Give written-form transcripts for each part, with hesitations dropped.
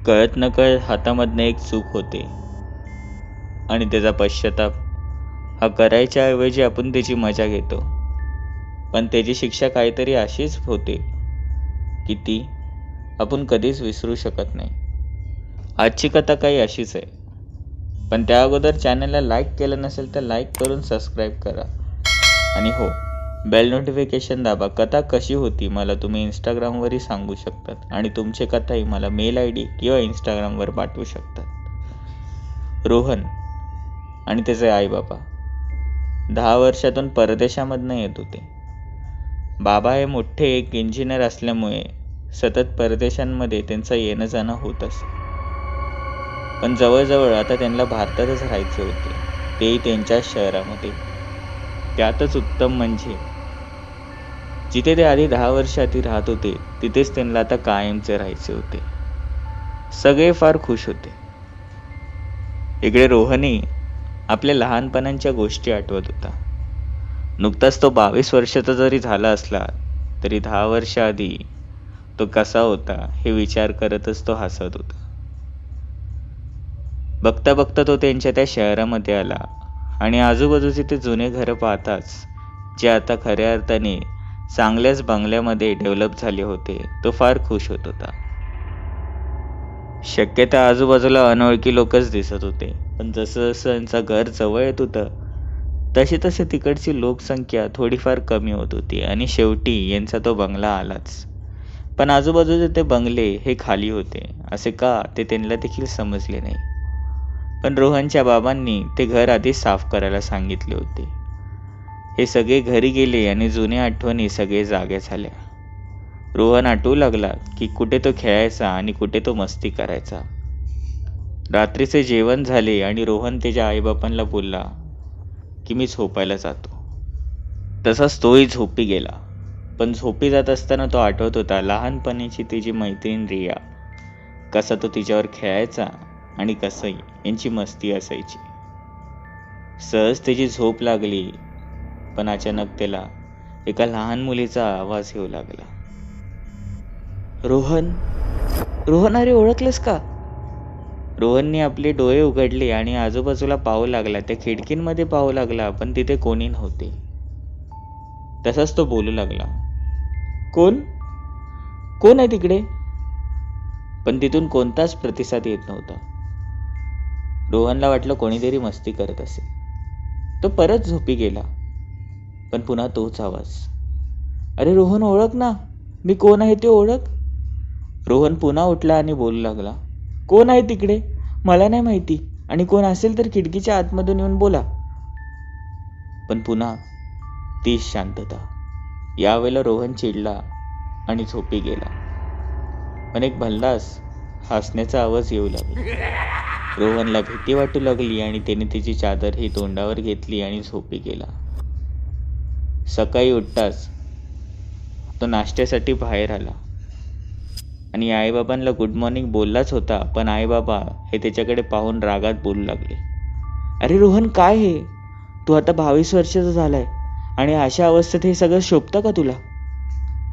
कळत नकळत हातामधनं एक चूक होते आणि त्याचा पश्चाताप हा करायच्या ऐवजी आपण त्याची मजा घेतो. पण त्याची शिक्षा काहीतरी अशीच होते की ती आपण कधीच विसरू शकत नाही. आजची कथा काही अशीच आहे. पण त्या अगोदर चॅनलला लाईक केलं नसेल तर लाईक करून सबस्क्राईब करा. आणि हो, बेल नोटिफिकेशन दाबा. कथा कशी होती मला तुम्ही इंस्टाग्रामवरही सांगू शकतात आणि तुमची कथाही मला मेल ID किंवा इंस्टाग्रामवर पाठवू शकतात. रोहन आणि त्याचे आई बाबा 10 वर्षातून परदेशामधनं येत होते. बाबा हे मोठे एक इंजिनियर असल्यामुळे सतत परदेशांमध्ये त्यांचं येणं जाणं होत असे. पण जवळजवळ आता त्यांना भारतातच राहायचे होते, तेही त्यांच्याच शहरामध्ये. त्यातच उत्तम म्हणजे जिथे ते आधी 10 वर्ष आधी राहत होते तिथेच त्यांना आता कायमचे राहायचे होते. सगळे फार खुश होते. इकडे रोहनही आपल्या लहानपणाच्या गोष्टी आठवत होता. नुकताच तो 22 वर्षाचा जरी झाला असला तरी 10 वर्ष आधी तो कसा होता हे विचार करतच तो हसत होता. बघता बघता तो त्यांच्या त्या शहरामध्ये आला आणि आजूबाजूचे ते जुने घरं पाहताच, जे आता खऱ्या अर्थाने चांगल्याच बंगल्यामध्ये डेव्हलप झाले होते, तो फार खुश होत होता. शक्यता आजूबाजूला अनोळखी लोकच दिसत होते, पण जसं जसं त्यांचं घर जवळ येत होतं तशी तशी तिकडची लोकसंख्या थोडीफार कमी होत होती आणि शेवटी यांचा तो बंगला आलाच. पण आजूबाजूचे ते बंगले हे खाली होते. असे का ते त्यांना देखील समजले नाही. पण रोहनच्या बाबांनी ते घर आधी साफ करायला सांगितले होते. हे सगळे घरी गेले आणि जुन्या आठवणी सगळे जागे झाल्या. रोहन आठवू लागला की कुठे तो खेळायचा आणि कुठे तो मस्ती करायचा. रात्रीचे जेवण झाले आणि रोहन त्याच्या आईबापांना बोलला की मी झोपायला जातो. तसाच तोही झोपी गेला. पण झोपी जात असताना तो आठवत होता लहानपणीची तिची मैत्रीण रिया. कसा तो तिच्यावर खेळायचा आणि कसंही यांची मस्ती असायची. सहज त्याची झोप लागली, पण अचानक त्याला एका लहान मुलीचा आवाज येऊ लागला. रोहन, रोहन, अरे ओळखलंस का? रोहनने आपले डोळे उघडले आणि आजूबाजूला पाहू लागला. त्या खिडकींमध्ये पाहू लागला, पण तिथे कोणी नव्हते. तसाच तो बोलू लागला, कोण कोण आहे तिकडे? पण तिथून कोणताच प्रतिसाद येत नव्हता. रोहनला वाटलं कोणीतरी मस्ती करत असेल. तो परत झोपी गेला, पण पुन्हा तोच आवाज, अरे रोहन ओळख ना, मी कोण आहे ते ओळख. रोहन पुन्हा उठला आणि बोलू लागला, कोण आहे तिकडे? मला नाही माहिती, आणि कोण असेल तर खिडकीच्या आतमधून येऊन बोला. पण पुन्हा तीच शांतता. यावेळेला रोहन चिडला आणि झोपी गेला. पण एक भल्लास हसण्याचा आवाज येऊ लागला. रोहनला भीती वाटू लागली आणि त्याने तिची चादर ही तोंडावर घेतली आणि झोपी गेला. सकाळी उठताच तो नाश्त्यासाठी बाहेर आला आणि आईबाबांना गुड मॉर्निंग बोललाच होता, पण आईबाबा हे त्याच्याकडे पाहून रागात बोलू लागले, अरे रोहन, काय हे? तू आता 22 वर्षाचा झालाय आणि अशा अवस्थेत हे सगळं शोभतं का तुला?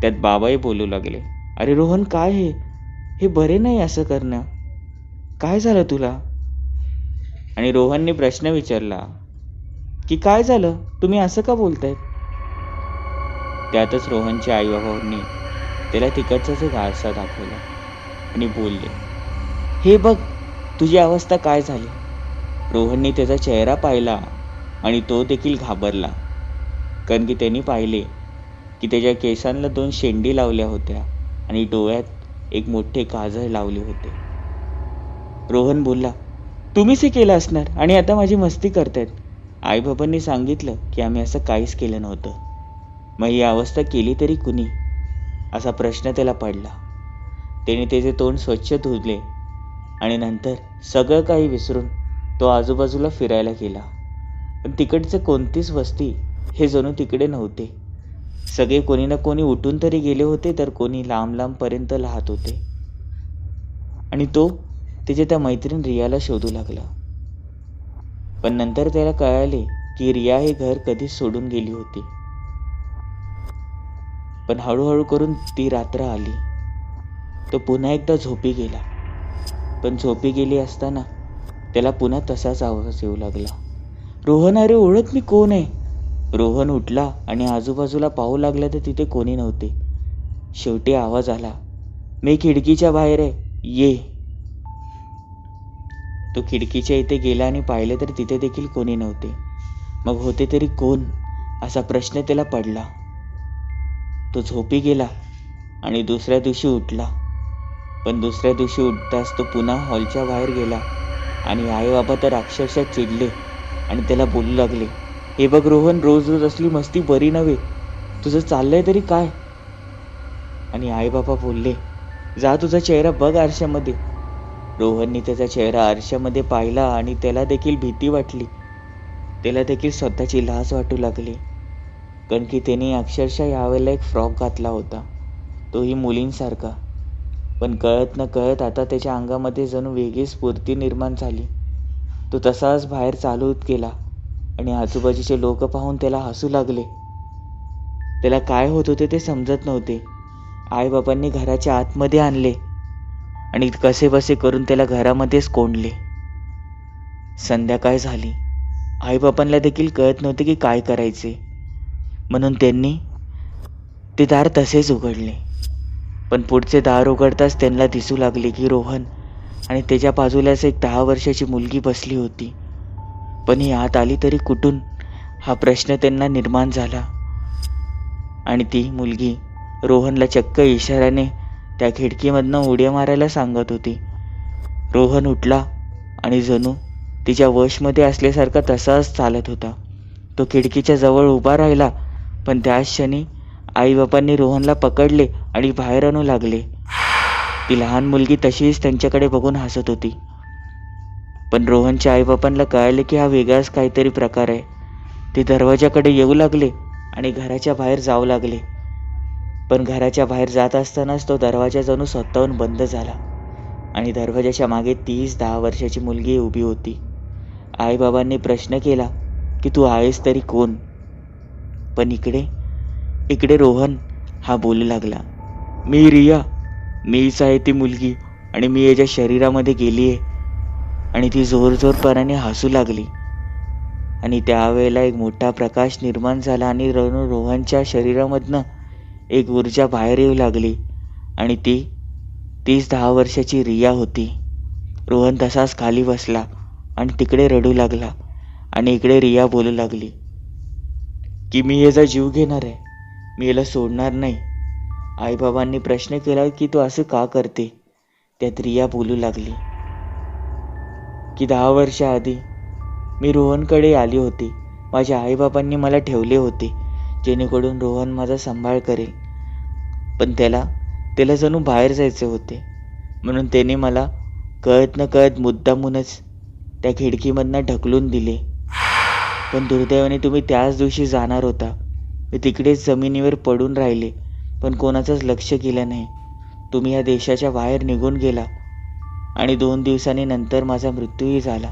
त्यात बाबाही बोलू लागले, अरे रोहन, काय हे बरे नाही असं करणं. काय झालं तुला? आणि रोहनने प्रश्न विचारला की काय झालं, तुम्ही असं का बोलताय? त्यातच रोहनच्या आईबाबांनी त्याला तिकडचाच एक आरसा दाखवला आणि बोलले, हे बघ तुझी अवस्था काय झाली. रोहनने त्याचा चेहरा पाहिला आणि तो देखील घाबरला, कारण की त्यांनी पाहिले की त्याच्या केसांना 2 शेंडी लावल्या होत्या आणि डोळ्यात एक मोठे काजळ लावले होते. रोहन बोलला, तुम्हीच हे केलं असणार आणि आता माझी मस्ती करतायत. आईबाबांनी सांगितलं की आम्ही असं काहीच केलं नव्हतं. मग ही अवस्था केली तरी कुणी? असा प्रश्न त्याला पडला. त्याने त्याचे तोंड स्वच्छ धुतले आणि नंतर सगळं काही विसरून तो आजूबाजूला फिरायला गेला. पण तिकडचे कोणतीच वस्ती हे जणू तिकडे नव्हते. सगळे कोणी ना कोणी उठून तरी गेले होते, तर कोणी लांब लांबपर्यंत राहत होते. आणि तो त्याच्या त्या मैत्रीण रियाला शोधू लागला. पण नंतर त्याला कळाले की रिया हे घर कधीच सोडून गेली होती. पण हळूहळू करून ती रात्र आली. तो पुन्हा एकदा झोपी गेला. पण झोपी गेली असताना त्याला पुन्हा तसाच आवाज येऊ लागला. रोहन, अरे ओळख, मी कोण आहे? रोहन उठला आणि आजूबाजूला पाहू लागला तर तिथे कोणी नव्हते. शेवटी आवाज आला, मी खिडकीच्या बाहेर आहे, ये. तो खिडकीच्या इथे गेला आणि पाहिले तर तिथे देखील कोणी नव्हते. मग होते तरी कोण, असा प्रश्न त्याला पडला. तो झोपी गेला आणि दुसऱ्या दिवशी उठला. पण दुसऱ्या दिवशी उठताच तो पुन्हा हॉलच्या बाहेर गेला आणि आई बाबा तर अक्षरशः चिडले आणि त्याला बोलू लागले, हे बघ रोहन, रोज रोज असली मस्ती बरी नव्हे, तुझं चाललंय तरी काय? आणि आई बाबा बोलले, जा तुझा चेहरा बघ आरशामध्ये. रोहनने त्याचा चेहरा आरशामध्ये पाहिला आणि त्याला देखील भीती वाटली. त्याला देखील स्वतःची लाज वाटू लागली, कारण की त्याने अक्षरशः यावेळेला एक फ्रॉक घातला होता, तोही मुलींसारखा. पण कळत न कळत आता त्याच्या अंगामध्ये जणू वेगळी स्फूर्ती निर्माण झाली. तो तसाच बाहेर चालत गेला आणि आजूबाजूचे लोक पाहून त्याला हसू लागले. त्याला काय होत होते ते समजत नव्हते. आईबाबांनी घराच्या आतमध्ये आणले आणि कसेबसे करून त्याला घरामध्येच कोंडले. संध्याकाळ झाली. आईबाबांना देखील कळत नव्हते की काय करायचे, म्हणून त्यांनी ते दार तसेच उघडले. पण पुढचे दार उघडताच त्यांना दिसू लागले की रोहन आणि त्याच्या बाजूलाच एक 10 वर्षाची मुलगी बसली होती. पण ही आत आली तरी कुठून, हा प्रश्न त्यांना निर्माण झाला. आणि ती मुलगी रोहनला चक्क इशाऱ्याने त्या खिडकीमधनं उड्या मारायला सांगत होती. रोहन उठला आणि जणू तिच्या वशमध्ये असल्यासारखा तसाच चालत होता. तो खिडकीच्या जवळ उभा राहिला, पण त्याच क्षणी आईबापांनी रोहनला पकडले आणि बाहेर आणू लागले. ती लहान मुलगी तशीच त्यांच्याकडे बघून हसत होती. पण रोहनच्या आईबापांना कळाले की हा वेगळाच काहीतरी प्रकार आहे. ते दरवाजाकडे येऊ लागले आणि घराच्या बाहेर जाऊ लागले. पण घराच्या बाहेर जात असतानाच तो दरवाजा जणू स्वतःहून बंद झाला आणि दरवाजाच्या मागे तीच 10 वर्षाची मुलगी उभी होती. आईबाबांनी प्रश्न केला की तू आहेस तरी कोण? पण इकडे रोहन हा बोलू लागला, मी रिया, मीच आहे ती मुलगी आणि मी याच्या शरीरामध्ये गेली आहे. आणि ती जोरजोरपणाने हसू लागली आणि त्यावेळेला एक मोठा प्रकाश निर्माण झाला आणि रोहनच्या शरीरामधनं एक ऊर्जा बाहेर येऊ लागली आणि तीच 10 वर्षाची रिया होती. रोहन तसाच खाली बसला आणि तिकडे रडू लागला आणि इकडे रिया बोलू लागली की मी याचा जीव घेणार आहे, मी याला सोडणार नाही. आईबाबांनी प्रश्न केला की तू असं का करते? त्यात रिया बोलू लागली की 10 वर्ष आधी मी रोहनकडे आली होती. माझ्या आईबाबांनी मला ठेवले होते जेणेकरून रोहन माझा सांभाळ करेल. पण त्याला जणू बाहेर जायचे होते, म्हणून त्याने मला कळत न कळत मुद्दामूनच त्या खिडकीमधनं ढकलून दिले. पण दुर्दैवाने तुम्ही त्याच दिवशी जाणार होता. मी तिकडेच जमिनीवर पडून राहिले, पण कोणाचंच लक्ष केलं नाही. तुम्ही या देशाच्या बाहेर निघून गेला आणि 2 दिवसांनी नंतर माझा मृत्यूही झाला.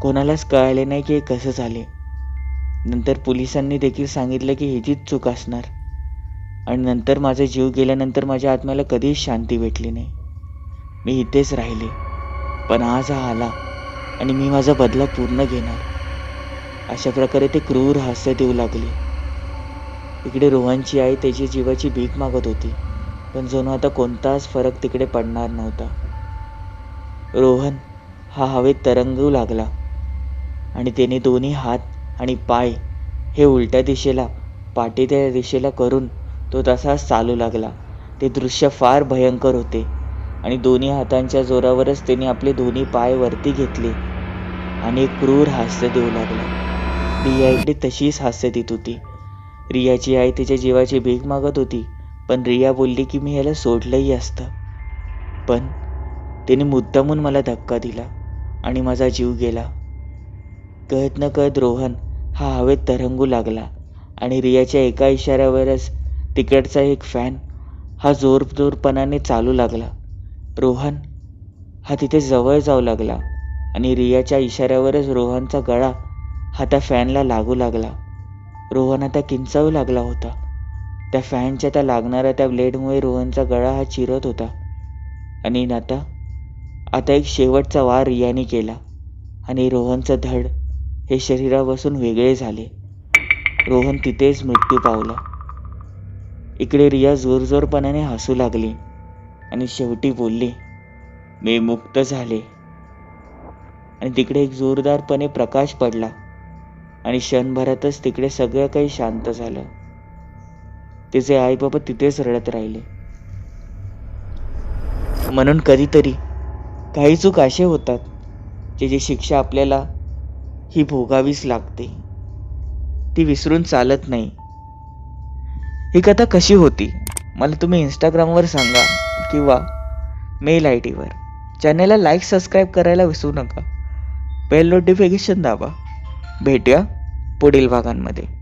कोणालाच कळाले नाही की हे कसं झाले. नंतर पोलिसांनी देखील सांगितलं की ह्याचीच चूक असणार. आणि नंतर माझा जीव गेल्यानंतर माझ्या आत्म्याला कधीच शांती भेटली नाही. मी इथेच राहिले, पण आज हा आला आणि मी माझा बदला पूर्ण घेणार. अशा प्रकारे ते क्रूर हास्य देऊ लागले. इकडे रोहनची आई त्याची जीवाची भीक मागत होती, पण जणू आता कोणताच फरक तिकडे पडणार नव्हता. रोहन हा हवेत तरंगू लागला आणि त्याने दोन्ही हात आणि पाय हे उलट्या दिशेला, पाठीच्या दिशेला करून तो तसाच चालू लागला. ते दृश्य फार भयंकर होते आणि दोन्ही हातांच्या जोरावरच त्याने आपले दोन्ही पाय वरती घेतले आणि एक क्रूर हास्य देऊ लागला. रिया इकडे तशीच हास्य देत होती. रियाची आई तिच्या जीवाची भीक मागत होती, पण रिया बोलली की मी ह्याला सोडलंही असतं, पण त्याने मुद्दामून मला धक्का दिला आणि माझा जीव गेला. कळत न कळत रोहन हा हवेत तरंगू लागला आणि रियाच्या एका इशाऱ्यावरच तिकडचा एक फॅन हा जोरपणाने चालू लागला. रोहन हा तिथे जवळ जाऊ लागला आणि रियाच्या इशाऱ्यावरच रोहनचा गळा हा त्या फॅनला लागू लागला. रोहन आता किंचाळू लागला होता. त्या फॅनच्या त्या लागणाऱ्या त्या ब्लेडमुळे रोहनचा गळा हा चिरत होता आणि आता आता एक शेवटचा वार रियाने केला आणि रोहनचं धड हे शरीरापासून वेगळे झाले. रोहन तिथेच मृत्यू पावला. इकडे रिया जोरजोरपणाने हसू लागली आणि शेवटी बोलली, मी मुक्त झाले. आणि तिकडे एक जोरदारपणे प्रकाश पडला आणि क्षणभरातच तिकडे सगळं काही शांत झालं. तिचे आई बाबा तिथेच रडत राहिले. म्हणून कधीतरी काही चूक असे होतात ज्याची शिक्षा आपल्याला ही भोगावीच लागते, ती विसरून चालत नाही. ही कथा कशी होती मला तुम्ही इंस्टाग्रामवर सांगा किंवा मेल ID वर. चॅनलला लाईक सबस्क्राईब करायला विसरू नका. बेल नोटिफिकेशन दाबा. भेटूया पुढील भागांमध्ये.